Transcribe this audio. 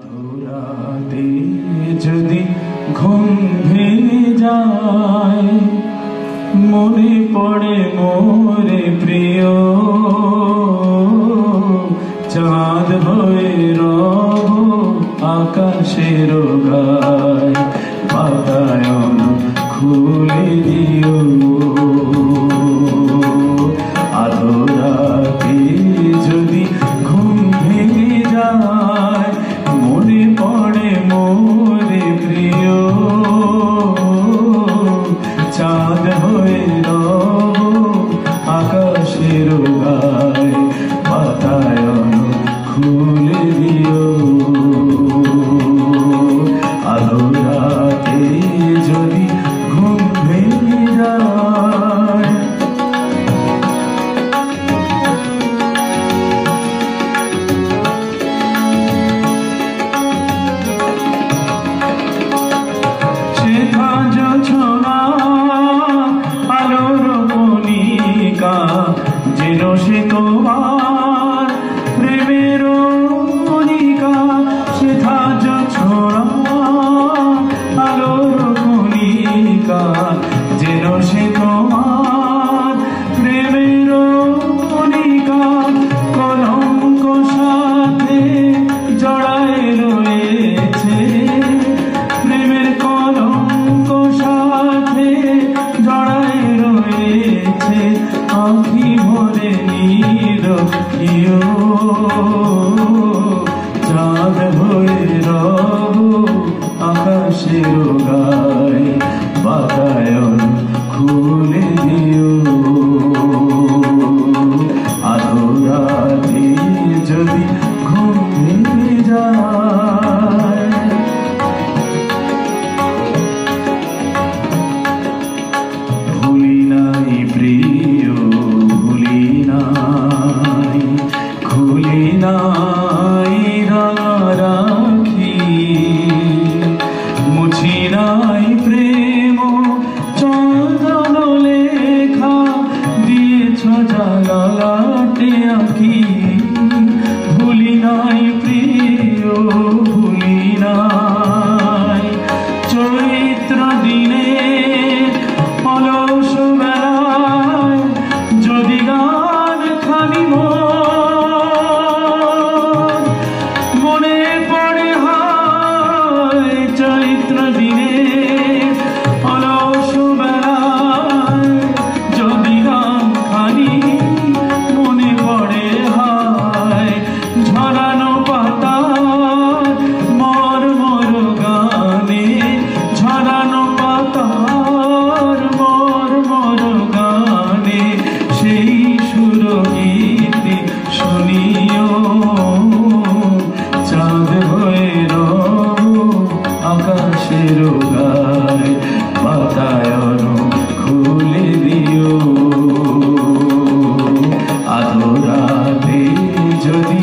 আধুরাতে যদি ঘুম ভেঙে যায়, মনে পড়ে মোরে প্রিয়, চাঁদ হয়ে রব আকাশের গায়, বাতায়ন খুলে দিও। আধুরাতে যদি ঘুম ভেঙে যায়, মনে পড়ে মোরে প্রিয়, চাঁদ হয়ে রব আকাশের গায়, বাতায়ন খুলে দিও। আধুরাতে যদি ঘুম ভেঙে যায়, যেন সে তোমার প্রেমের কণিকা, সেথা ছোড়া আলোর কণিকা, যেন সে তোমার প্রেমের কণিকা, কলঙ্ক সাথে জড়ায় রয়েছে, প্রেমের কলঙ্ক সাথে জড়ায় রয়েছে, আঁখি ভরে নিরখিও, চাঁদ হয়ে রব আকাশের গায়, বাতায়ন খুলে দিও। আধুরাতে যদি ঘুম ভেঙে যায়, ভুলি নাই প্রিয়, ভুলি নাই, খুলি নাই রাখি, মুছি নাই প্রেম চন্দন লেখা, দিয়েছ জানালাটে আঁকি। ভুলি নাই প্রিয়, ভুলি নাই, চৈত্র দিনে অলস বেলায় যদি গান খানি মনে পড়ে হয়, চৈত্র দিনে অলস বেলায় যদি গান খানি মনে পড়ে হয়, ঝরানো পাতা মর মর গানে, ঝরানো পাতার মর মর গানে, সেই সুরগীতি শুনিও, চাঁদ হয়ে রব আকাশের গায়, বাতায়ন খুলে দিও। আধুরাতে যদি